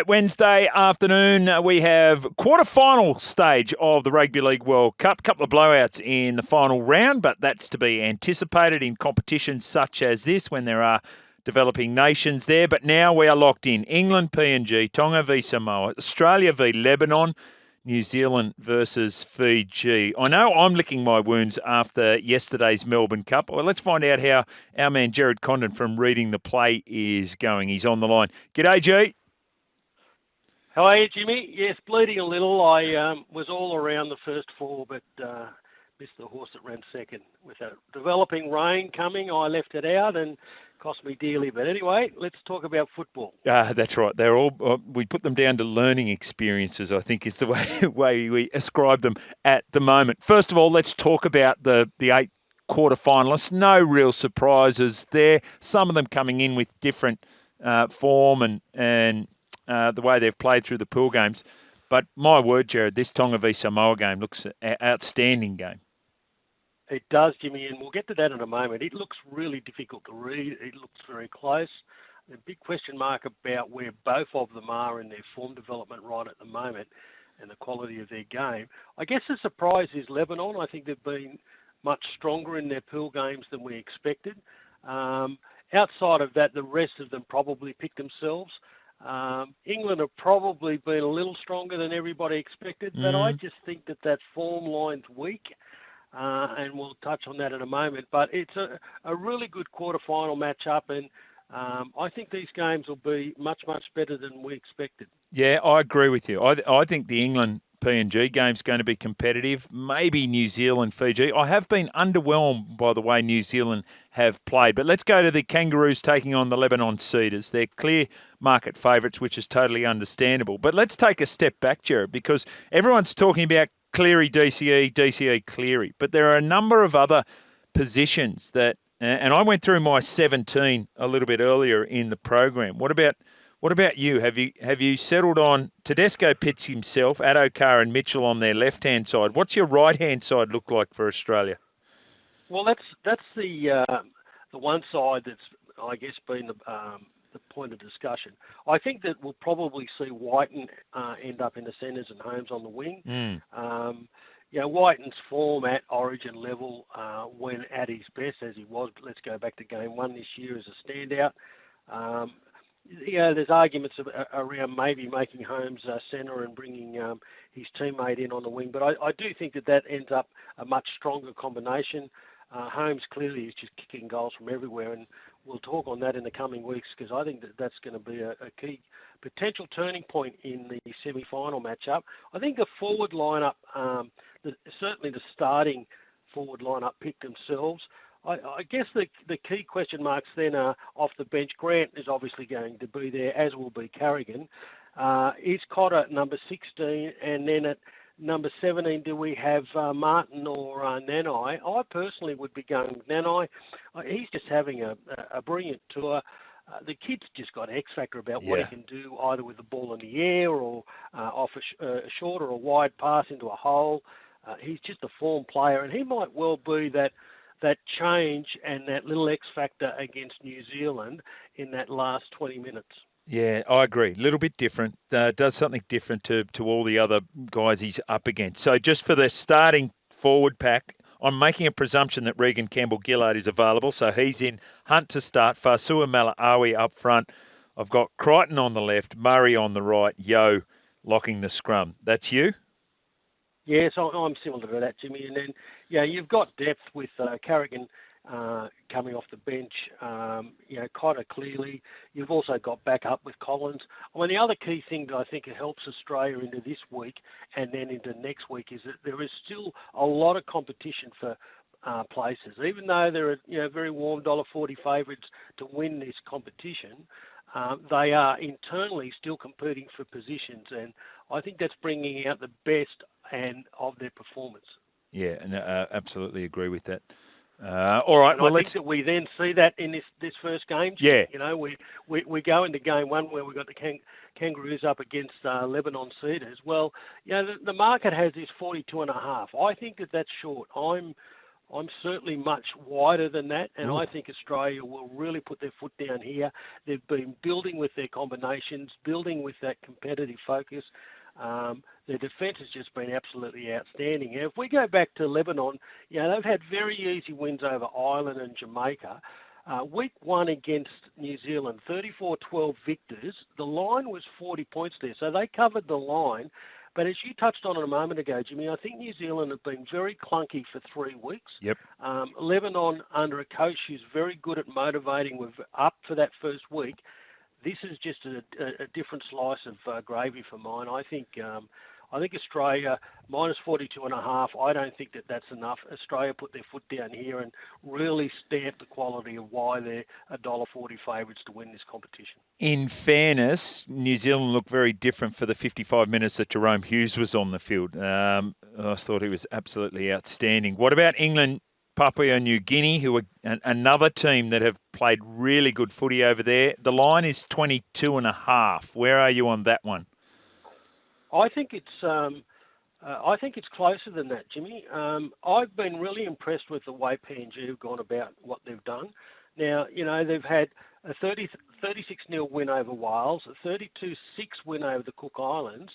right, Wednesday afternoon, we have quarter-final stage of the Rugby League World Cup. Couple of blowouts in the final round, but that's to be anticipated in competitions such as this when there are developing nations there. But now we are locked in. England, PNG, Tonga v Samoa, Australia v Lebanon, New Zealand versus Fiji. I know I'm licking my wounds after yesterday's Melbourne Cup. Well, let's find out how our man Gerard Condon from Reading the Play is going. He's on the line. G'day, G. How are you, Jimmy? Yes, bleeding a little. I was all around the first four, but missed the horse that ran second. With a developing rain coming, I left it out and cost me dearly. But anyway, let's talk about football. That's right. They're all we put them down to learning experiences, I think is the way we ascribe them at the moment. First of all, let's talk about the 8 quarterfinalists. No real surprises there. Some of them coming in with different form and the way they've played through the pool games. But my word, Gerard, this Tonga v Samoa game looks an outstanding game. It does, Jimmy, and we'll get to that in a moment. It looks really difficult to read. It looks very close. The big question mark about where both of them are in their form development right at the moment and the quality of their game. I guess the surprise is Lebanon. I think they've been much stronger in their pool games than we expected. Outside of that, the rest of them probably picked themselves. England have probably been a little stronger than everybody expected, but I just think that form line's weak. And we'll touch on that in a moment. But it's a really good quarterfinal matchup, and I think these games will be much, much better than we expected. Yeah, I agree with you. I think the England-PNG game's going to be competitive. Maybe New Zealand-Fiji. I have been underwhelmed by the way New Zealand have played. But let's go to the Kangaroos taking on the Lebanon Cedars. They're clear market favourites, which is totally understandable. But let's take a step back, Gerard, because everyone's talking about Cleary, DCE, Cleary. But there are a number of other positions that, and I went through my 17 a little bit earlier in the program. What about you? Have you settled on Tedesco pitch himself, Adokar and Mitchell on their left-hand side? What's your right-hand side look like for Australia? Well, that's the one side that's, I guess, been the point of discussion. I think that we'll probably see Whiten end up in the centres and Holmes on the wing. Whiten's form at origin level when at his best, as he was, let's go back to game one this year, as a standout. There's arguments around maybe making Holmes centre and bringing his teammate in on the wing, but I do think that ends up a much stronger combination. Holmes clearly is just kicking goals from everywhere, and we'll talk on that in the coming weeks because I think that's going to be a key potential turning point in the semi-final matchup. I think the forward lineup, certainly the starting forward lineup picked themselves. I guess the key question marks then are off the bench. Grant is obviously going to be there, as will be Carrigan. Is Cotter at number 16, and then at number 17, do we have Martin or Nanai? I personally would be going with Nanai. He's just having a brilliant tour. The kid's just got X factor about what he can do, either with the ball in the air or off a short or a wide pass into a hole. He's just a form player, and he might well be that change and that little X factor against New Zealand in that last 20 minutes. Yeah, I agree. A little bit different. Does something different to all the other guys he's up against. So just for the starting forward pack, I'm making a presumption that Regan Campbell-Gillard is available. So he's in. Hunt to start. Fasua Malaawi up front. I've got Crichton on the left, Murray on the right, Yo locking the scrum. That's you? Yes, I'm similar to that, Jimmy. And then, you've got depth with Carrigan coming off the bench, Cotter clearly. You've also got backup with Collins. I mean, the other key thing that I think it helps Australia into this week and then into next week is that there is still a lot of competition for places. Even though there are very warm $1.40 favourites to win this competition, they are internally still competing for positions, and I think that's bringing out the best of their performance. Yeah, and absolutely agree with that. All right. And I think that we then see that in this first game. Yeah. We go into game one where we've got the Kangaroos up against Lebanon Cedars. Well, the market has this 42.5. I think that's short. I'm certainly much wider than that, and I think Australia will really put their foot down here. They've been building with their combinations, building with that competitive focus. Their defence has just been absolutely outstanding. And if we go back to Lebanon, they've had very easy wins over Ireland and Jamaica. Week 1 against New Zealand, 34-12 victors. The line was 40 points there, so they covered the line. But as you touched on it a moment ago, Jimmy, I think New Zealand have been very clunky for 3 weeks. Yep. Lebanon, under a coach who's very good at motivating, were up for that first week. This is just a different slice of gravy for mine. I think Australia minus 42.5. I don't think that's enough. Australia put their foot down here and really stamped the quality of why they're $1.40 favourites to win this competition. In fairness, New Zealand looked very different for the 55 minutes that Jerome Hughes was on the field. I thought he was absolutely outstanding. What about England, Papua New Guinea, who are another team that have played really good footy over there? The line is 22.5. Where are you on that one? I think it's closer than that, Jimmy. I've been really impressed with the way PNG have gone about what they've done. Now, they've had a 36-0 win over Wales, a 32-6 win over the Cook Islands,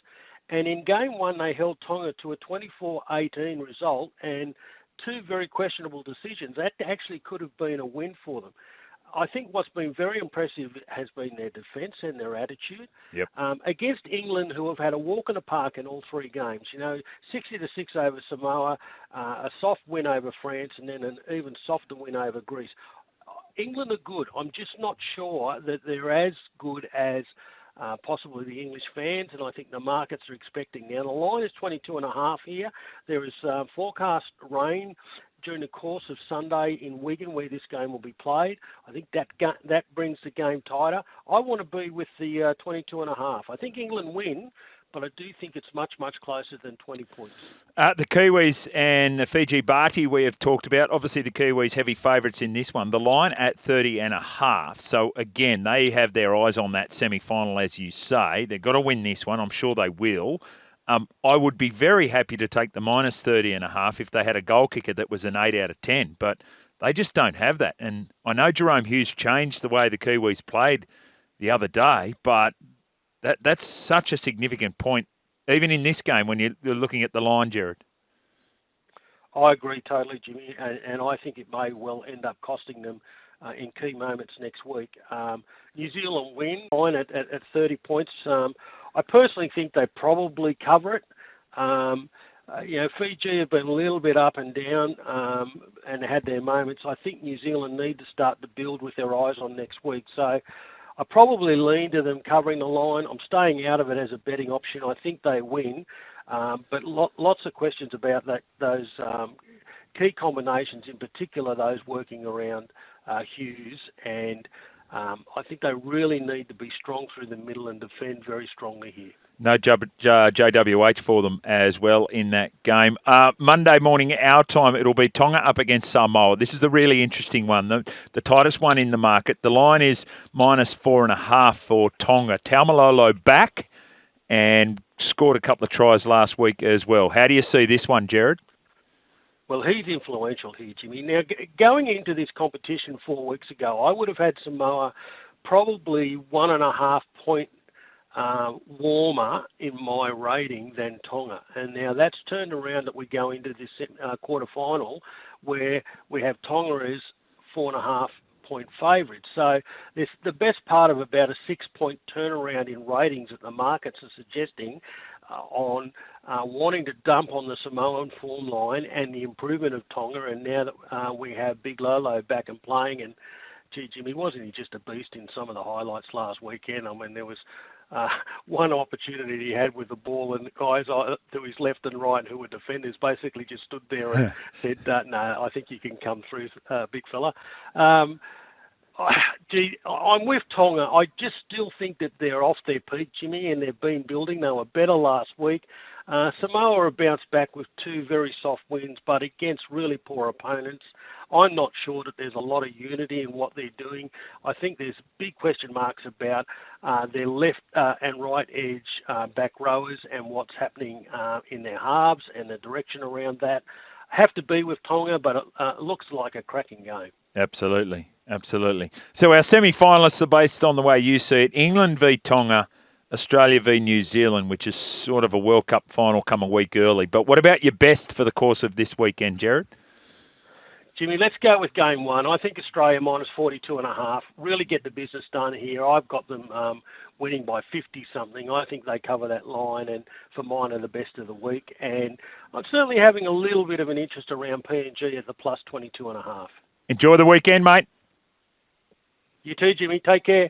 and in Game 1 they held Tonga to a 24-18 result and 2 very questionable decisions. That actually could have been a win for them. I think what's been very impressive has been their defence and their attitude. Yep. Against England, who have had a walk in the park in all 3 games. 60-6 over Samoa, a soft win over France, and then an even softer win over Greece. England are good. I'm just not sure that they're as good as possibly the English fans, and I think the markets are expecting. Now, the line is 22.5 here. There is forecast rain during the course of Sunday in Wigan, where this game will be played. I think that brings the game tighter. I want to be with the 22.5. I think England win, but I do think it's much, much closer than 20 points. The Kiwis and the Fiji Bharti we have talked about. Obviously, the Kiwis heavy favourites in this one. The line at 30.5. So, again, they have their eyes on that semi-final, as you say. They've got to win this one. I'm sure they will. I would be very happy to take the minus 30.5 if they had a goal kicker that was an 8 out of 10, but they just don't have that. And I know Jerome Hughes changed the way the Kiwis played the other day, but that's such a significant point, even in this game when you're looking at the line, Gerard. I agree totally, Jimmy, and I think it may well end up costing them in key moments next week. New Zealand win line at 30 points. I personally think they probably cover it. Fiji have been a little bit up and down and had their moments. I think New Zealand need to start to build with their eyes on next week. So I probably lean to them covering the line. I'm staying out of it as a betting option. I think they win, but lots of questions about those key combinations, in particular those working around Hughes, and I think they really need to be strong through the middle and defend very strongly here. No JWH for them as well in that game. Monday morning, our time, it'll be Tonga up against Samoa. This is the really interesting one, the tightest one in the market. The line is minus 4.5 for Tonga. Taumalolo back and scored a couple of tries last week as well. How do you see this one, Gerard? Well, he's influential here, Jimmy. Now, going into this competition 4 weeks ago, I would have had Samoa probably 1.5 point warmer in my rating than Tonga. And now that's turned around that we go into this quarterfinal where we have Tonga as 4.5 point favourites. So there's the best part of about a 6 point turnaround in ratings that the markets are suggesting on wanting to dump on the Samoan form line and the improvement of Tonga. And now that we have Big Lolo back and playing, and gee, Jimmy, wasn't he just a beast in some of the highlights last weekend? I mean, there was one opportunity he had with the ball, and the guys to his left and right who were defenders basically just stood there and said, no, I think you can come through, big fella. I'm with Tonga. I just still think that they're off their peak, Jimmy, and they've been building. They were better last week. Samoa have bounced back with 2 very soft wins, but against really poor opponents. I'm not sure that there's a lot of unity in what they're doing. I think there's big question marks about their left and right edge back rowers and what's happening in their halves and the direction around that. have to be with Tonga, but it looks like a cracking game. Absolutely. So our semi-finalists are based on the way you see it. England v Tonga, Australia v New Zealand, which is sort of a World Cup final come a week early. But what about your best for the course of this weekend, Gerard? Jimmy, let's go with game one. I think Australia minus 42.5. Really get the business done here. I've got them winning by 50-something. I think they cover that line, and for mine are the best of the week. And I'm certainly having a little bit of an interest around PNG at the plus 22.5. Enjoy the weekend, mate. You too, Jimmy. Take care.